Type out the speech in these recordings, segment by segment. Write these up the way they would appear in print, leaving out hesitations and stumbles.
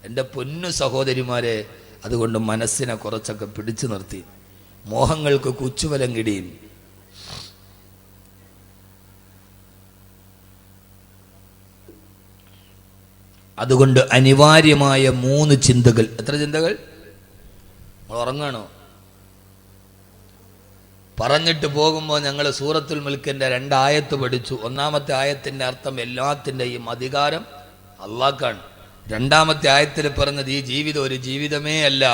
എൻ്റെ പൊന്നു സഹോദരിമാരെ, അതുകൊണ്ട് മനസ്സിനെ കുറച്ചൊക്കെ പിടിച്ചു നിർത്തി, മോഹങ്ങൾക്ക് കുച്ചുവലം കിടിയും. അതുകൊണ്ട് അനിവാര്യമായ 3 ചിന്തകൾ. എത്ര ചിന്തകൾ? ഉറങ്ങണോ? പറഞ്ഞിട്ട് പോകുമ്പോൾ ഞങ്ങൾ സൂറത്തുൽ മുൽക്കിൻ്റെ 2 ആയത്ത് പഠിച്ചു. 1-ാമത്തെ ആയത്തിൻ്റെ അർത്ഥം എല്ലാത്തിൻ്റെയും അധികാരം അള്ളാഹ്ക്കാണ്. 2-ാമത്തെ ആയത്തിൽ പറഞ്ഞത് ഈ ജീവിതം ഒരു ജീവിതമേ അല്ല,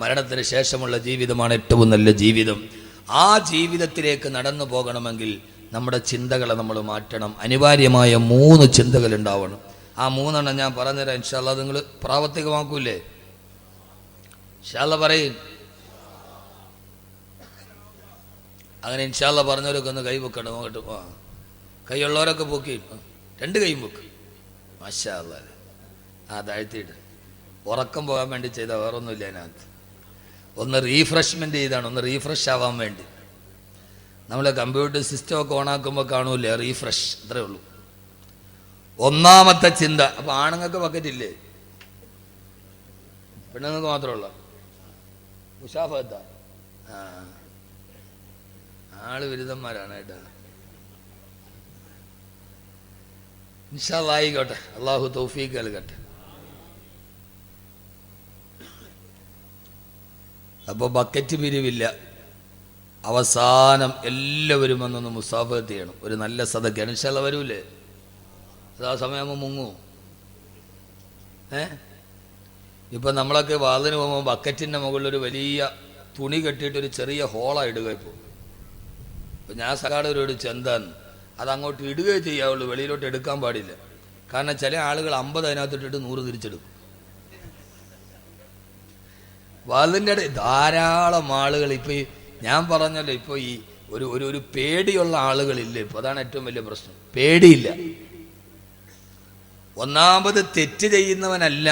മരണത്തിന് ശേഷമുള്ള ജീവിതമാണ് ഏറ്റവും നല്ല ജീവിതം. ആ ജീവിതത്തിലേക്ക് നടന്നു പോകണമെങ്കിൽ നമ്മുടെ ചിന്തകളെ നമ്മൾ മാറ്റണം. അനിവാര്യമായ 3 ചിന്തകൾ ഉണ്ടാവണം. ആ 3 എണ്ണം ഞാൻ പറഞ്ഞുതരാം. ഇൻഷാ അല്ലാഹ് നിങ്ങൾ പ്രാവർത്തികമാക്കൂലേ? ഇൻഷാ അല്ലാഹ് പറയും. അങ്ങനെ ഇൻഷാ അല്ലാഹ് പറഞ്ഞവരൊക്കെ ഒന്ന് കൈ പൊക്കണം. നോക്കട്ടെ. കൈയുള്ളവരൊക്കെ പൊക്കി 2 കൈയും പൊക്ക്. മാഷാ അല്ലാഹ്. താഴ്ത്തിയിട്ട് ഉറക്കം പോകാൻ വേണ്ടി ചെയ്താൽ വേറൊന്നുമില്ല അതിനകത്ത്. ഒന്ന് റീഫ്രഷ്മെൻ്റ് ചെയ്താണ്, ഒന്ന് റീഫ്രഷ് ആവാൻ വേണ്ടി. നമ്മൾ കമ്പ്യൂട്ടർ സിസ്റ്റമൊക്കെ ഓണാക്കുമ്പോൾ കാണൂല്ലേ റീഫ്രഷ്, അത്രേ ഉള്ളൂ. 1-ാമത്തെ ചിന്ത. അപ്പം ആണുങ്ങൾക്ക് ബക്കറ്റില്ലേ? പെണ്ണുങ്ങൾക്ക് മാത്രമുള്ള മുഷാഫത്ത ആള് ബിരുദന്മാരാണ് കേട്ടോ. ഇൻഷാ അല്ലാഹ് ആയിക്കോട്ടെ. അള്ളാഹു തൗഫീഖ് നൽകട്ടെ. അപ്പോൾ ബക്കറ്റ് പിരിവില്ല. അവസാനം എല്ലാവരും വന്നൊന്ന് മുസാഫത്ത് ചെയ്യണം. ഒരു നല്ല സദക്കയാണ്. ഇൻഷാ അല്ലാഹ് വരൂലേ? ആ സമയമാകുമ്പോൾ മുങ്ങൂ. ഇപ്പം നമ്മളൊക്കെ വാതിന് പോകുമ്പോൾ ബക്കറ്റിൻ്റെ മുകളിലൊരു വലിയ തുണി കെട്ടിയിട്ടൊരു ചെറിയ ഹോളാണ് ഇടുക. ഇപ്പം ഞാൻ സകാടവരോട് ചെന്താന്ന് അതങ്ങോട്ട് ഇടുകയേ ചെയ്യാവുള്ളൂ, വെളിയിലോട്ട് എടുക്കാൻ പാടില്ല. കാരണം ചില ആളുകൾ 50 അതിനകത്തിട്ടിട്ട് 100 തിരിച്ചെടുക്കും. വാതിൻ്റെ ഇടയിൽ ധാരാളം ആളുകൾ. ഇപ്പം ഈ ഞാൻ പറഞ്ഞല്ലോ, ഇപ്പോൾ ഈ ഒരു പേടിയുള്ള ആളുകളില്ല ഇപ്പോൾ. അതാണ് ഏറ്റവും വലിയ പ്രശ്നം. പേടിയില്ല. ഒന്നാമത് തെറ്റ് ചെയ്യുന്നവനല്ല.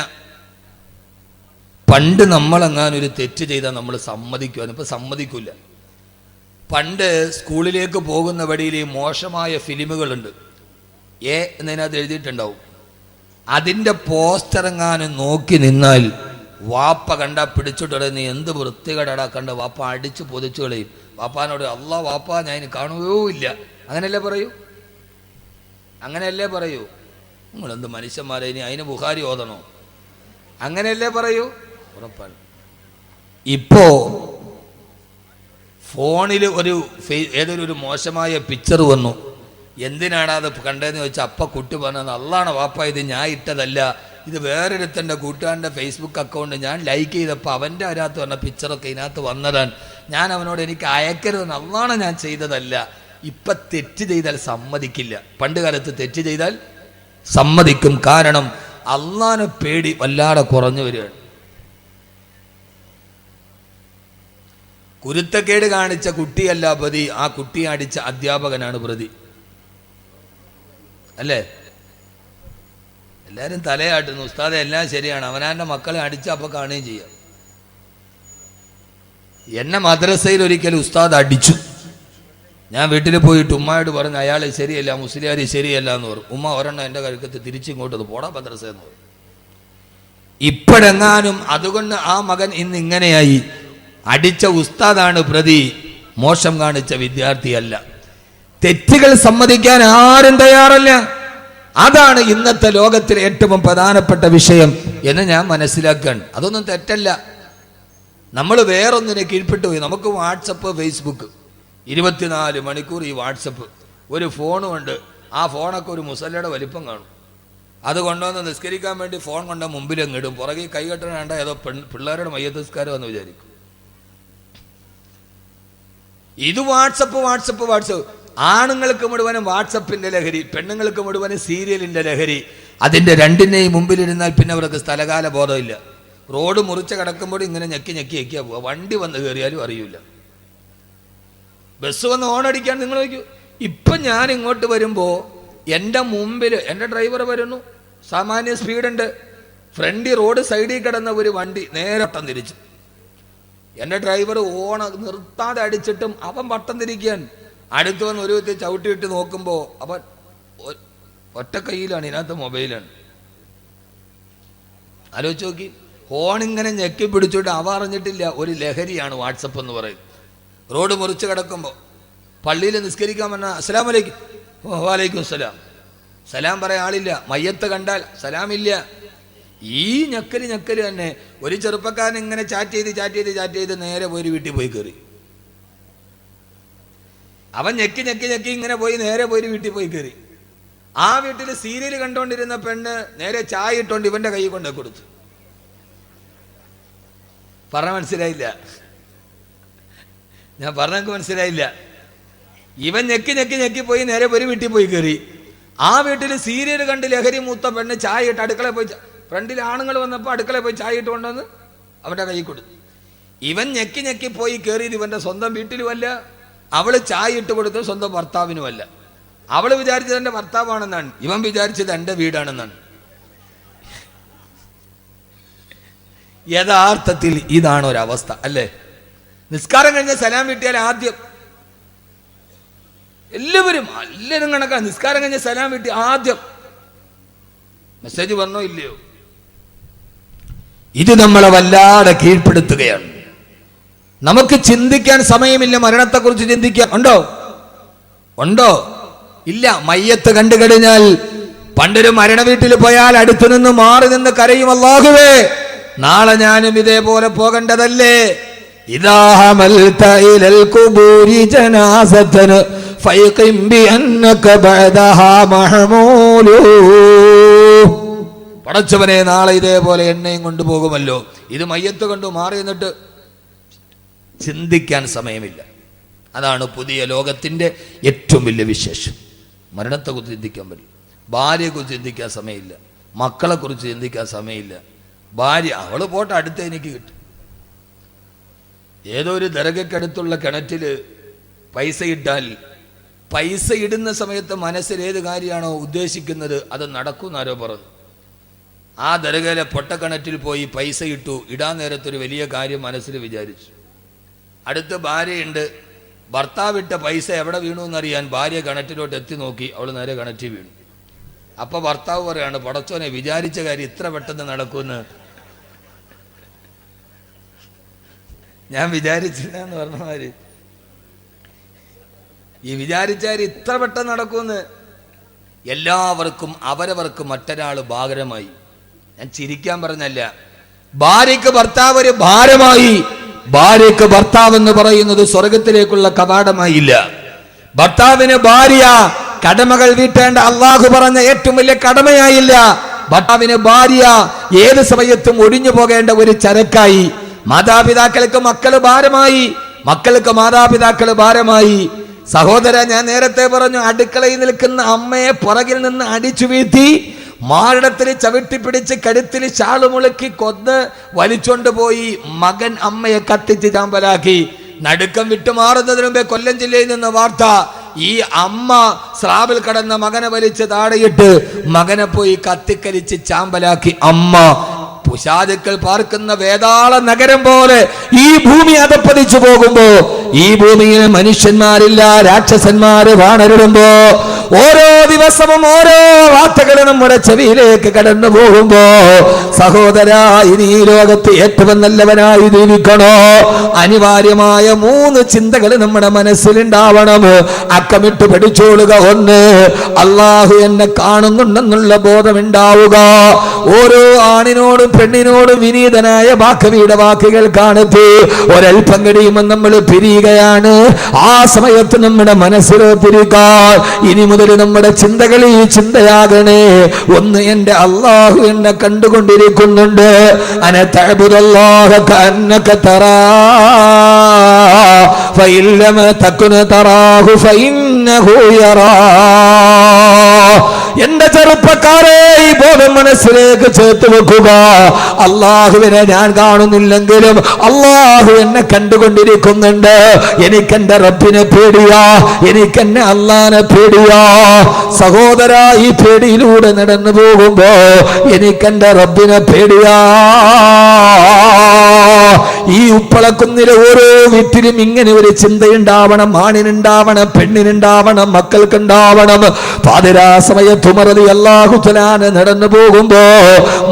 പണ്ട് നമ്മളെങ്ങാനൊരു തെറ്റ് ചെയ്താൽ നമ്മൾ സമ്മതിക്കുവാൻ, ഇപ്പം സമ്മതിക്കില്ല. പണ്ട് സ്കൂളിലേക്ക് പോകുന്ന വഴിയിൽ ഈ മോശമായ ഫിലിമുകളുണ്ട്, എന്നതിനകത്ത് എഴുതിയിട്ടുണ്ടാവും. അതിൻ്റെ പോസ്റ്റർ എങ്ങാനും നോക്കി നിന്നാൽ വാപ്പ കണ്ടാ പിടിച്ചിട്ട് നീ എന്ത് വൃത്തികേടാ കണ്ട, വാപ്പ അടിച്ച് പൊതിച്ചു കളയും. വാപ്പാനോട് അല്ലാ വാപ്പ ഞാൻ കാണുകയോ ഇല്ല. അങ്ങനെയല്ലേ പറയൂ? അങ്ങനെയല്ലേ പറയൂ? നിങ്ങളെന്ത് മനുഷ്യന്മാരെ, ഇനി അതിന് ബുഖാരി ഓതണോ? അങ്ങനെയല്ലേ പറയൂ? ഉറപ്പാണ്. ഇപ്പോ ഫോണിൽ ഏതൊരു മോശമായ പിക്ചർ വന്നു. എന്തിനാണ് അത് കണ്ടതെന്ന് ചോദിച്ചാൽ അപ്പ കുട്ടി പറഞ്ഞത് അള്ളാണ് വാപ്പ, ഇത് ഞാൻ ഇട്ടതല്ല, ഇത് വേറൊരുത്തൻ്റെ കൂട്ടുകാരൻ്റെ ഫേസ്ബുക്ക് അക്കൗണ്ട് ഞാൻ ലൈക്ക് ചെയ്തപ്പോൾ അവൻ്റെ അതിനകത്ത് വന്ന പിക്ചറൊക്കെ ഇതിനകത്ത് വന്നതാണ്. ഞാൻ അവനോട് എനിക്ക് അയക്കരുതെന്ന്, അള്ളാണ് ഞാൻ ചെയ്തതല്ല. ഇപ്പം തെറ്റ് ചെയ്താൽ സമ്മതിക്കില്ല. പണ്ട് കാലത്ത് തെറ്റ് ചെയ്താൽ സമ്മതിക്കും. കാരണം അള്ളാനെ പേടി വല്ലാതെ കുറഞ്ഞു വരികയാണ്. കുരുത്തക്കേട് കാണിച്ച കുട്ടിയല്ല പ്രതി, ആ കുട്ടിയെ അടിച്ച അധ്യാപകനാണ് പ്രതി. അല്ലേ? എല്ലാവരും തലയാട്ടുന്നു, ഉസ്താദെ എല്ലാം ശരിയാണ്, അവനാൻ്റെ മക്കളെ അടിച്ച അപ്പോൾ കാണുകയും ചെയ്യാം. എന്നെ മദ്രസയിൽ ഒരിക്കലും ഉസ്താദ് അടിച്ചു. ഞാൻ വീട്ടിൽ പോയിട്ട് ഉമ്മയോട് പറഞ്ഞു അയാൾ ശരിയല്ല, മുസ്ലിയാർ ശരിയല്ല എന്ന് പറഞ്ഞു. ഉമ്മ ഒരെണ്ണം എൻ്റെ കഴുക്കത്ത് തിരിച്ചിങ്ങോട്ട് പോടാ മദ്രസ എന്ന് പറഞ്ഞു. ഇപ്പോഴെങ്ങാനും അതുകൊണ്ട് ആ മകൻ ഇന്ന് ഇങ്ങനെയായി. അടിച്ച ഉസ്താദാണ് പ്രതി, മോശം കാണിച്ച വിദ്യാർത്ഥിയല്ല. തെറ്റുകൾ സമ്മതിക്കാൻ ആരും തയ്യാറല്ല. അതാണ് ഇന്നത്തെ ലോകത്തിലെ ഏറ്റവും പ്രധാനപ്പെട്ട വിഷയം എന്ന് ഞാൻ മനസ്സിലാക്കുകയാണ്. അതൊന്നും തെറ്റല്ല. നമ്മൾ വേറൊന്നിനെ കീഴ്പ്പെട്ടു പോയി. നമുക്ക് വാട്സപ്പ്, ഫേസ്ബുക്ക് 24 മണിക്കൂർ ഈ വാട്സപ്പ്. ഒരു ഫോണുമുണ്ട്, ആ ഫോണൊക്കെ ഒരു മുസല്ലയുടെ വലിപ്പം കാണും. അത് കൊണ്ടുവന്ന് നിസ്കരിക്കാൻ വേണ്ടി ഫോൺ കൊണ്ട മുമ്പിലെങ്ങിടും. പുറകെ കൈകെട്ടണ വേണ്ട ഏതോ പിള്ളേരുടെ മയ്യത്ത് നിസ്കാരം എന്ന് വിചാരിക്കും. ഇത് വാട്സപ്പ്. ആണുങ്ങൾക്ക് മുഴുവനും വാട്സപ്പിന്റെ ലഹരി, പെണ്ണുങ്ങൾക്ക് മുഴുവനും സീരിയലിന്റെ ലഹരി. അതിന്റെ രണ്ടിനെയും മുമ്പിലിരുന്നാൽ പിന്നെ അവർക്ക് സ്ഥലകാല ബോധമില്ല. റോഡ് മുറിച്ച് കിടക്കുമ്പോൾ ഇങ്ങനെ ഞെക്കിയാ പോവുക. വണ്ടി വന്ന് കയറിയാലും അറിയില്ല. ബസ് വന്ന് ഓണടിക്കാൻ നിങ്ങൾ നോക്കൂ. ഇപ്പം ഞാൻ ഇങ്ങോട്ട് വരുമ്പോൾ എൻ്റെ മുമ്പിൽ എൻ്റെ ഡ്രൈവർ വരുന്നു, സാമാന്യ സ്പീഡുണ്ട്. ഫ്രണ്ട് റോഡ് സൈഡിൽ കിടന്ന ഒരു വണ്ടി നേരെ വട്ടം തിരിച്ചു. എൻ്റെ ഡ്രൈവർ നിർത്താതെ അടിച്ചിട്ടും അവൻ വട്ടം തിരിക്കാൻ അടുത്ത് വന്ന് ഒരു വ്യക്തി ചവിട്ടിയിട്ട് നോക്കുമ്പോൾ അവൻ ഒറ്റ കയ്യിലാണ്, ഇതിനകത്ത് മൊബൈലാണ്. ആലോചിച്ച് നോക്കി. ഫോണിങ്ങനെ ഞെക്കി പിടിച്ചോട്ട് അവ അറിഞ്ഞിട്ടില്ല ഒരു ലഹരിയാണ് വാട്സപ്പ് എന്ന് പറയും. റോഡ് മുറിച്ച് കിടക്കുമ്പോൾ പള്ളിയിൽ നിസ്കരിക്കാൻ പറഞ്ഞാൽ അസ്സലാമു അലൈക്കും, വലൈക്കും സലാം. സലാം പറയാൻ ആളില്ല. മയ്യത്ത് കണ്ടാൽ സലാമില്ല. ഈ ഞെക്കല് തന്നെ. ഒരു ചെറുപ്പക്കാരൻ ഇങ്ങനെ ചാറ്റ് ചെയ്ത് നേരെ പോയി വീട്ടിൽ പോയി കയറി. അവൻ ഞെക്കി ഇങ്ങനെ പോയി നേരെ പോയി വീട്ടിൽ പോയി കയറി. ആ വീട്ടിൽ സീരിയൽ കണ്ടോണ്ടിരുന്ന പെണ്ണ് നേരെ ചായ ഇട്ടോണ്ട് ഇവന്റെ കൈ കൊണ്ട് കൊടുത്തു. പറഞ്ഞ മനസ്സിലായില്ല? ഞാൻ പറഞ്ഞെനിക്ക് മനസ്സിലായില്ല. ഇവൻ ഞെക്കി പോയി നേരെ പോയി വീട്ടിൽ പോയി കയറി. ആ വീട്ടിൽ സീരിയൽ കണ്ട് ലഹരി മൂത്ത പെണ്ണ് ചായ ഇട്ട് അടുക്കളയിൽ പോയി, ഫ്രണ്ടിൽ ആണുങ്ങൾ വന്നപ്പോൾ അടുക്കളയിൽ പോയി ചായ ഇട്ട് കൊണ്ടുവന്ന് അവന്റെ കൈ കൊടുത്തു. ഇവൻ ഞെക്കി പോയി കയറിയത് ഇവന്റെ സ്വന്തം വീട്ടിലുമല്ല. അവള് ചായ ഇട്ട് കൊടുത്തത് സ്വന്തം ഭർത്താവിനുമല്ല. അവള് വിചാരിച്ചത് എന്റെ ഭർത്താവാണെന്നാണ്, ഇവൻ വിചാരിച്ചത് എന്റെ വീടാണെന്നാണ്. യഥാർത്ഥത്തിൽ ഇതാണ് ഒരവസ്ഥ അല്ലേ? നിസ്കാരം കഴിഞ്ഞ സലാം വീട്ടിയാൽ ആദ്യം എല്ലാവരും കണക്കാണ്. നിസ്കാരം കഴിഞ്ഞ സലാം വീട്ടി ആദ്യം മെസ്സേജ് വന്നോ ഇല്ലയോ? ഇത് നമ്മളെ വല്ലാതെ കീഴ്പ്പെടുത്തുകയാണ്. നമുക്ക് ചിന്തിക്കാൻ സമയമില്ല. മരണത്തെക്കുറിച്ച് ചിന്തിക്കാൻ ഉണ്ടോ? ഇല്ല. മയ്യത്ത് കണ്ടു കഴിഞ്ഞാൽ പണ്ടൊരു മരണ വീട്ടിൽ പോയാൽ അടുത്തു നിന്ന് മാറി നിന്ന് കരയും, അല്ലാഹുവേ നാളെ ഞാനും ഇതേപോലെ പോകേണ്ടതല്ലേ? ഇദാ ഹമൽത ഇലൽ ഖുബൂരി ജനാസതൻ ഫയഖിം ബിഅന്നക ബഅദഹാ മഹ്മൂലു. പടച്ചവനെ നാളെ ഇതേപോലെ എണ്ണയും കൊണ്ടുപോകുമല്ലോ. ഇത് മയ്യത്ത് കണ്ടു മാറി എന്നിട്ട് ചിന്തിക്കാൻ സമയമില്ല. അതാണ് പുതിയ ലോകത്തിൻ്റെ ഏറ്റവും വലിയ വിശേഷം. മരണത്തെക്കുറിച്ച് ചിന്തിക്കാൻ പറ്റില്ല. ഭാര്യയെക്കുറിച്ച് ചിന്തിക്കാൻ സമയമില്ല. മക്കളെക്കുറിച്ച് ചിന്തിക്കാൻ സമയമില്ല. ഭാര്യ അവള് പോട്ടെ, അടുത്ത് എനിക്ക് കിട്ടും. ഏതോ ഒരു ദർഗയ്ക്കടുത്തുള്ള കിണറ്റിൽ പൈസ ഇട്ടാൽ പൈസ ഇടുന്ന സമയത്ത് മനസ്സിൽ ഏത് കാര്യമാണോ ഉദ്ദേശിക്കുന്നത് അത് നടക്കുമെന്നാരോ പറഞ്ഞു. ആ ദർഗയിലെ പൊട്ടക്കിണറ്റിൽ പോയി പൈസ ഇട്ടു. ഇടാൻ നേരത്തൊരു വലിയ കാര്യം മനസ്സിൽ വിചാരിച്ചു. അടുത്ത് ഭാര്യയുണ്ട്. ഭർത്താവിട്ട പൈസ എവിടെ വീണു എന്നറിയാൻ ഭാര്യ കിണറ്റിലോട്ട് എത്തി നോക്കി. അവൾ നേരെ കിണറ്റിൽ വീണു. അപ്പൊ ഭർത്താവ് പറയാണ്, പടച്ചോനെ വിചാരിച്ച കാര്യം ഇത്ര പെട്ടെന്ന് നടക്കുമെന്ന് ഞാൻ വിചാരിച്ചില്ല എന്ന് പറഞ്ഞമാര്. ഈ വിചാരിച്ച കാര്യം ഇത്ര പെട്ടെന്ന് നടക്കുമെന്ന്. എല്ലാവർക്കും അവരവർക്ക് മറ്റൊരാൾ ഭാരമായി. ഞാൻ ചിരിക്കാൻ പറഞ്ഞല്ല. ഭാര്യയ്ക്ക് ഭർത്താവ് ഒരു ഭാരമായി. ഭാര്യയ്ക്ക് ഭർത്താവ് എന്ന് പറയുന്നത് സ്വർഗത്തിലേക്കുള്ള കവാടമായില്ല. ഭർത്താവിന് ഭാര്യ കടമകൾ വീട്ടേണ്ട അള്ളാഹു പറഞ്ഞ ഏറ്റവും വലിയ കടമയായില്ല. ഭർത്താവിന് ഭാര്യ ഏത് സമയത്തും ഒഴിഞ്ഞു പോകേണ്ട ഒരു ചരക്കായി. മാതാപിതാക്കൾക്ക് മക്കള് ഭാരമായി, മക്കൾക്ക് മാതാപിതാക്കള് ഭാരമായി. സഹോദര, ഞാൻ നേരത്തെ പറഞ്ഞു, അടുക്കളയിൽ നിൽക്കുന്ന അമ്മയെ പുറകിൽ നിന്ന് അടിച്ചു വീഴ്ത്തി മാറിടത്തിൽ ചവിട്ടിപ്പിടിച്ച് കഴുത്തിൽ ശാളുമുളുക്കി കൊന്ന് വലിച്ചോണ്ട് പോയി മകൻ അമ്മയെ കത്തിച്ച് ചാമ്പലാക്കി. നടുക്കം വിട്ടുമാറുന്നതിന് മുമ്പേ കൊല്ലം ജില്ലയിൽ നിന്ന് വാർത്ത, ഈ അമ്മ സ്രാവിൽ കടന്ന മകനെ വലിച്ച് താഴെയിട്ട് മകനെ പോയി കത്തിക്കരിച്ച് ചാമ്പലാക്കി. അമ്മ പുശാചുക്കൾ പാർക്കുന്ന വേതാള നഗരം പോലെ ഈ ഭൂമി അധപ്പതിച്ചു പോകുമ്പോ, ഈ ഭൂമിയിൽ മനുഷ്യന്മാരില്ല, രാക്ഷസന്മാര് വാണരുടുമ്പോ, ഓരോ ദിവസവും ഓരോ വാർത്തകൾ നമ്മുടെ ചെവിയിലേക്ക് കടന്നു പോകുമ്പോ, സഹോദര, ഇനി ഈ ലോകത്ത് ഏറ്റവും നല്ലവനായി ജീവിക്കണോ? അനിവാര്യമായ 3 ചിന്തകൾ നമ്മുടെ മനസ്സിലുണ്ടാവണം. അക്കമിട്ട് പഠിച്ചോളുക. 1, അള്ളാഹു എന്നെ കാണുന്നുണ്ടെന്നുള്ള ബോധമുണ്ടാവുക. ഓരോ ആണിനോടും പെണ്ണിനോടും വിനീതനായ വാക്കവിയുടെ വാക്കുകൾ കാണത്തി. ഒരൽപ്പം കഴിയുമ്പോൾ നമ്മൾ പിരിയുകയാണ്. ആ സമയത്ത് നമ്മുടെ മനസ്സിലോത്തിരിക്കാൻ ഇനി മുതൽ നമ്മുടെ ചിന്തകൾ ഈ ചിന്തയാകണേ. 1, എന്റെ അള്ളാഹു എന്നെ കണ്ടുകൊണ്ടിരിക്കുന്നുണ്ട്. അന തഅബുദല്ലാഹ കഅന്നക തറാ ഫഇൻ ലം തകുൻ തറാഹു ഫഇന്നഹു യറാ. എന്റെ ചെറുപ്പക്കാരെ, ഈ ബോധം മനസ്സിലേക്ക് ചേർത്ത് വെക്കുക. അള്ളാഹുവിനെ ഞാൻ കാണുന്നില്ലെങ്കിലും അള്ളാഹു എന്നെ കണ്ടുകൊണ്ടിരിക്കുന്നുണ്ട്. എനിക്കെന്റെ റബ്ബിനെ പേടിയാ, എനിക്കെന്നെ അള്ളാനെ പേടിയാ. സഹോദര, ഈ പേടിയിലൂടെ നടന്നു പോകുമ്പോ എനിക്കെന്റെ റബ്ബിനെ പേടിയാ. ഈ ഉപ്പളക്കുന്നിലെ ഓരോ വീട്ടിലും ഇങ്ങനെ ഒരു ചിന്തയുണ്ടാവണം. ആണിനുണ്ടാവണം, പെണ്ണിനുണ്ടാവണം, മക്കൾക്കുണ്ടാവണം. പാതിരാ സമയത്ത് ഉമർ റളിയല്ലാഹു തആല നടന്നു പോകുമ്പോ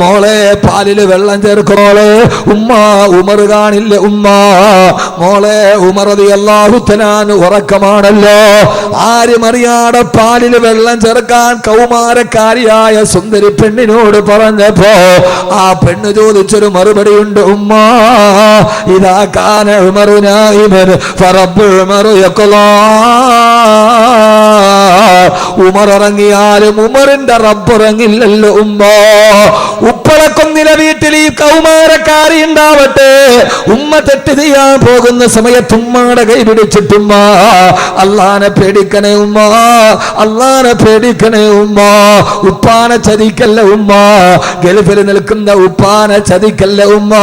മോളെ പാലില് വെള്ളം ചേർക്കോളെ. ഉമ്മ ഉമർ കാണില്ല. ഉമ്മ മോളെ ഉമർ റളിയല്ലാഹു തആല ഉറക്കമാണല്ലോ. ആരും അറിയാതെ പാലില് വെള്ളം ചേർക്കാൻ കൗമാരക്കാരിയായ സുന്ദരി പെണ്ണിനോട് പറഞ്ഞപ്പോ ആ പെണ്ണ് ചോദിച്ചൊരു മറുപടിയുണ്ട്. ഉമ്മ ഇദാ കാന ഉമറു നായിമൻ ഫറബ്ബു ഉമറു യഖ്ലാ. ഉമർ ഇറങ്ങിയാലും ഉമറിന്റെ റബ്ബ് ഇറങ്ങില്ലല്ലോ ഉമ്മ. ഉപ്പളക്കുന്നിലെ വീട്ടിൽ ഈ കൗമാരക്കാരി ഉണ്ടാവട്ടെ. ഉമ്മ തെറ്റ് ചെയ്യാൻ പോകുന്ന സമയത്ത് ഉമ്മയുടെ കൈ പിടിച്ചിട്ടുമ്മ അള്ളാനെ പേടിക്കണേ ഉമ്മ, അള്ളാനെ പേടിക്കണേ ഉമ്മ. ഉപ്പാനെ ചതിക്കല്ല ഉമ്മ, ഗൾഫിൽ നിൽക്കുന്ന ഉപ്പാനെ ചതിക്കല്ല ഉമ്മ.